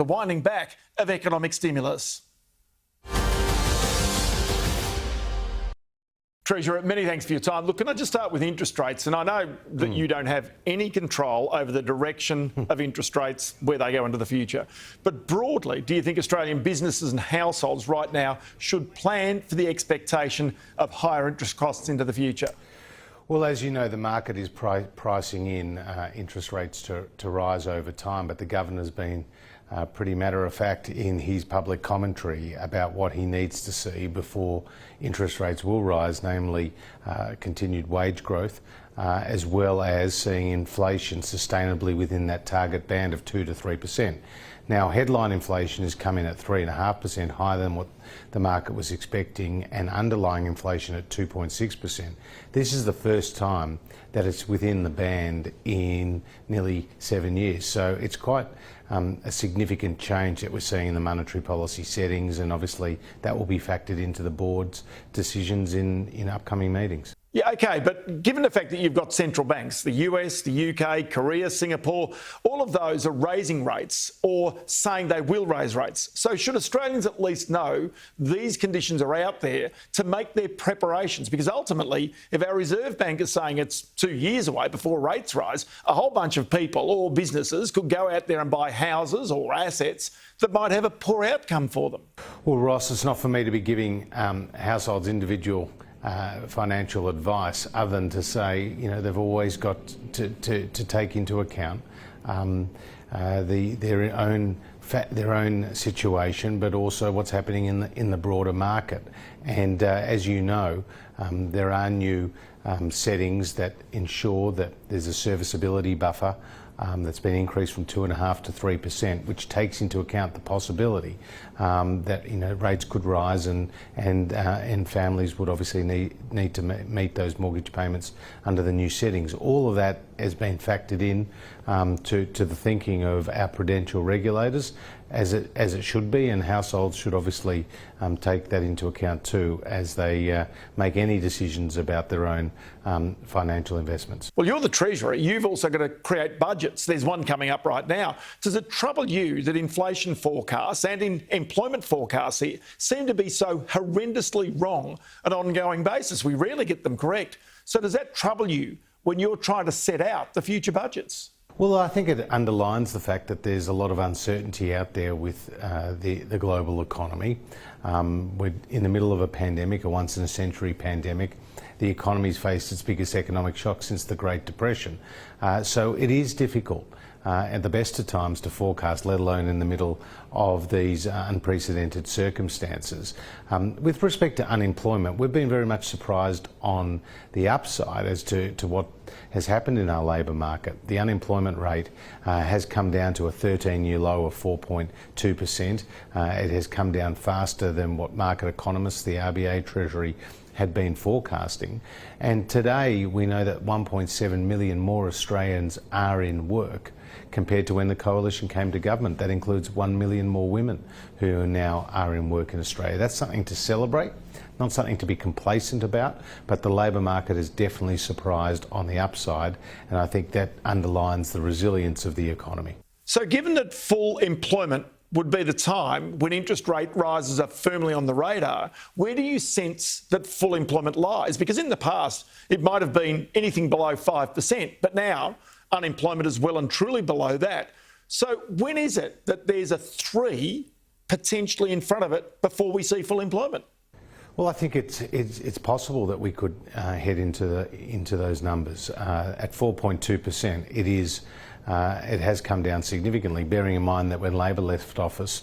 the winding back of economic stimulus. Treasurer, many thanks for your time. Look, can I just start with interest rates? And I know that you don't have any control over the direction of interest rates, where they go into the future. But broadly, do you think Australian businesses and households right now should plan for the expectation of higher interest costs into the future? Well, as you know, the market is pricing in interest rates to rise over time, but the Governor's been pretty matter-of-fact in his public commentary about what he needs to see before interest rates will rise, namely continued wage growth, as well as seeing inflation sustainably within that target band of 2 to 3%. Now, headline inflation has come in at 3.5%, higher than what the market was expecting, and underlying inflation at 2.6%. This is the first time that it's within the band in nearly 7 years. So it's quite a significant change that we're seeing in the monetary policy settings, and obviously that will be factored into the board's decisions in upcoming meetings. Yeah, OK, but given the fact that you've got central banks, the US, the UK, Korea, Singapore, all of those are raising rates or saying they will raise rates. So should Australians at least know these conditions are out there to make their preparations? Because ultimately, if our Reserve Bank is saying it's 2 years away before rates rise, a whole bunch of people or businesses could go out there and buy houses or assets that might have a poor outcome for them. Well, Ross, it's not for me to be giving households individual financial advice, other than to say, you know, they've always got to take into account their own situation, but also what's happening in the broader market. And as you know, there are new settings that ensure that there's a serviceability buffer that's been increased from 2.5% to 3%, which takes into account the possibility that, you know, rates could rise and families would obviously need to meet those mortgage payments under the new settings. All of that has been factored in to the thinking of our prudential regulators, as it should be, and households should obviously take that into account too as they make any decisions about their own financial investments. Well, you're the Treasurer. You've also got to create budgets. There's one coming up right now. Does it trouble you that inflation forecasts and employment forecasts here seem to be so horrendously wrong on an ongoing basis? We rarely get them correct. So does that trouble you when you're trying to set out the future budgets? Well, I think it underlines the fact that there's a lot of uncertainty out there with the global economy. We're in the middle of a pandemic, a once-in-a-century pandemic. The economy's faced its biggest economic shock since the Great Depression. So it is difficult at the best of times to forecast, let alone in the middle of these unprecedented circumstances. With respect to unemployment, we've been very much surprised on the upside as to what has happened in our labour market. The unemployment rate has come down to a 13-year low of 4.2%. It has come down faster than what market economists, the RBA, Treasury, had been forecasting. And today we know that 1.7 million more Australians are in work compared to when the Coalition came to government. That includes 1 million more women who now are in work in Australia. That's something to celebrate, not something to be complacent about, but the labour market is definitely surprised on the upside, and I think that underlines the resilience of the economy. So given that full employment would be the time when interest rate rises are firmly on the radar, where do you sense that full employment lies? Because in the past, it might have been anything below 5%, but now unemployment is well and truly below that. So when is it that there's a 3 potentially in front of it before we see full employment? Well, I think it's possible that we could head into those numbers. At 4.2%, it has come down significantly, bearing in mind that when Labor left office,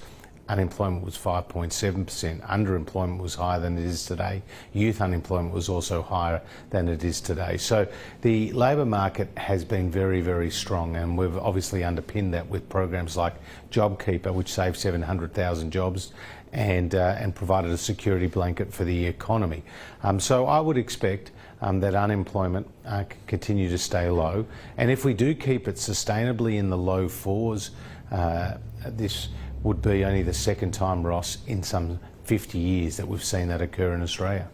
unemployment was 5.7%, underemployment was higher than it is today, youth unemployment was also higher than it is today. So the labour market has been very, very strong, and we've obviously underpinned that with programs like JobKeeper, which saved 700,000 jobs and provided a security blanket for the economy. So I would expect that unemployment continue to stay low, and if we do keep it sustainably in the low 4s, this would be only the second time, Ross, in some 50 years that we've seen that occur in Australia.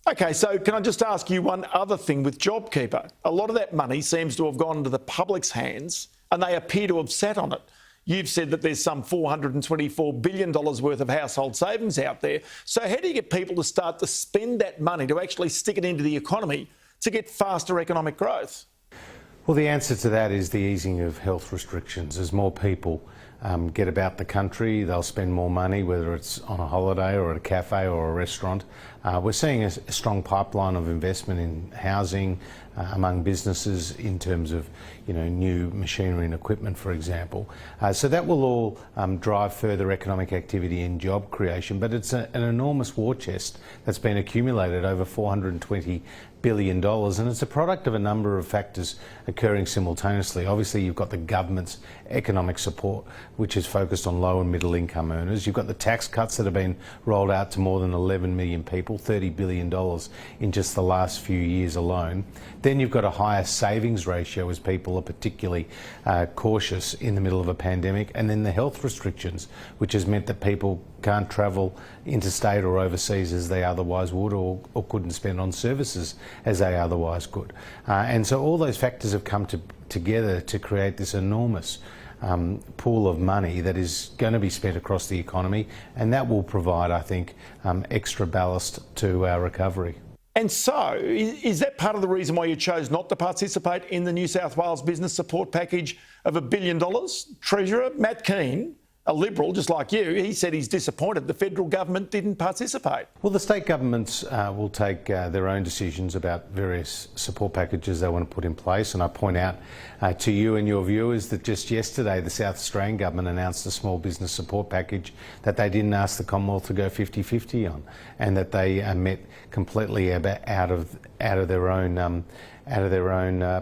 OK, so can I just ask you one other thing with JobKeeper? A lot of that money seems to have gone into the public's hands and they appear to have sat on it. You've said that there's some $424 billion worth of household savings out there. So how do you get people to start to spend that money, to actually stick it into the economy to get faster economic growth? Well, the answer to that is the easing of health restrictions. As more people get about the country, they'll spend more money, whether it's on a holiday or at a cafe or a restaurant. We're seeing a strong pipeline of investment in housing among businesses in terms of, new machinery and equipment, for example. So that will all drive further economic activity and job creation. But it's an enormous war chest that's been accumulated, over $420 billion, and it's a product of a number of factors occurring simultaneously. Obviously, you've got the government's economic support, which is focused on low and middle income earners. You've got the tax cuts that have been rolled out to more than 11 million people, $30 billion in just the last few years alone. Then you've got a higher savings ratio as people are particularly cautious in the middle of a pandemic. And then the health restrictions, which has meant that people can't travel interstate or overseas as they otherwise would, or couldn't spend on services as they otherwise could. And so all those factors have come together to create this enormous pool of money that is going to be spent across the economy, and that will provide, I think, extra ballast to our recovery. And so, is that part of the reason why you chose not to participate in the New South Wales business support package of $1 billion? Treasurer Matt Keane, a Liberal just like you, he said he's disappointed the federal government didn't participate. Well, the state governments will take their own decisions about various support packages they want to put in place, and I point out to you and your viewers that just yesterday the South Australian government announced a small business support package that they didn't ask the Commonwealth to go 50-50 on, and that they met completely out of their own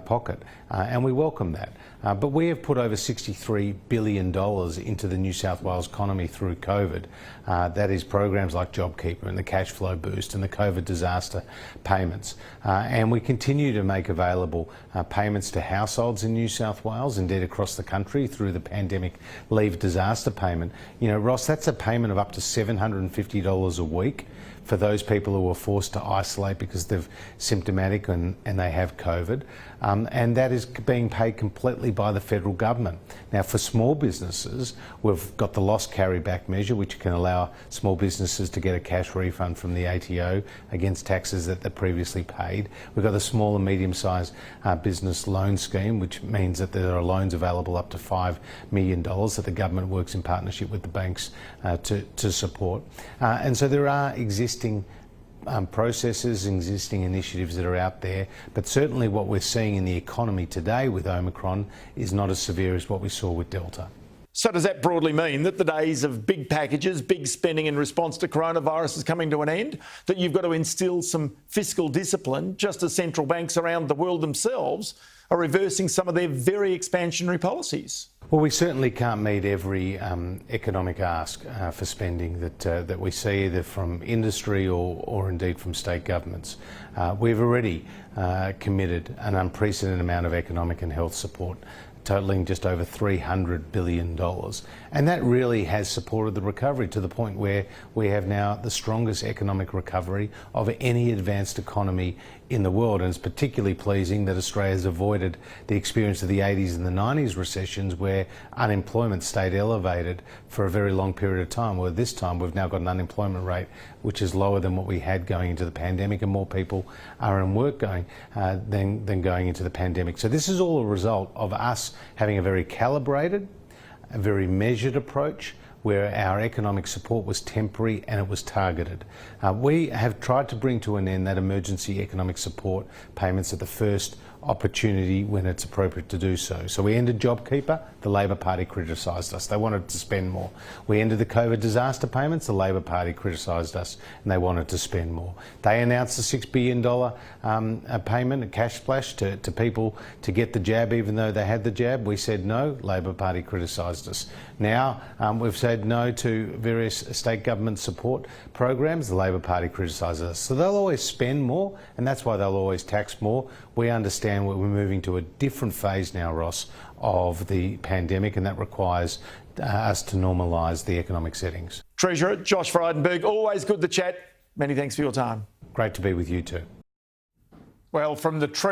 pocket, and we welcome that. But we have put over $63 billion into the New South Wales economy through COVID. That is programs like JobKeeper and the cash flow boost and the COVID disaster payments. And we continue to make available payments to households in New South Wales, indeed across the country, through the pandemic leave disaster payment. Ross, that's a payment of up to $750 a week for those people who are forced to isolate because they're symptomatic and they have COVID. And that is being paid completely by the federal government. Now, for small businesses, we've got the loss carryback measure, which can allow small businesses to get a cash refund from the ATO against taxes that they previously paid. We've got the small and medium-sized business loan scheme, which means that there are loans available up to $5 million that the government works in partnership with the banks to support. And so there are existing processes, existing initiatives that are out there, but certainly what we're seeing in the economy today with Omicron is not as severe as what we saw with Delta. So does that broadly mean that the days of big packages, big spending in response to coronavirus is coming to an end? That you've got to instill some fiscal discipline, just as central banks around the world themselves are reversing some of their very expansionary policies? Well, we certainly can't meet every economic ask for spending that we see either from industry or indeed from state governments. We've already committed an unprecedented amount of economic and health support, totalling just over $300 billion. And that really has supported the recovery to the point where we have now the strongest economic recovery of any advanced economy in the world. And it's particularly pleasing that Australia has avoided the experience of the 80s and the 90s recessions, where unemployment stayed elevated for a very long period of time. Well, this time we've now got an unemployment rate which is lower than what we had going into the pandemic, and more people are in work than going into the pandemic. So this is all a result of us having a very calibrated, a very measured approach, where our economic support was temporary and it was targeted. We have tried to bring to an end that emergency economic support payments at the first opportunity when it's appropriate to do so. So we ended JobKeeper. The Labor Party criticised us. They wanted to spend more. We ended the COVID disaster payments. The Labor Party criticised us and they wanted to spend more. They announced a $6 billion payment, a cash splash to people to get the jab even though they had the jab. We said no. Labor Party criticised us. Now we've said no to various state government support programs. The Labor Party criticised us. So they'll always spend more, and that's why they'll always tax more. We understand we're moving to a different phase now, Ross, of the pandemic, and that requires us to normalise the economic settings. Treasurer Josh Frydenberg, always good to chat. Many thanks for your time. Great to be with you too. Well, from the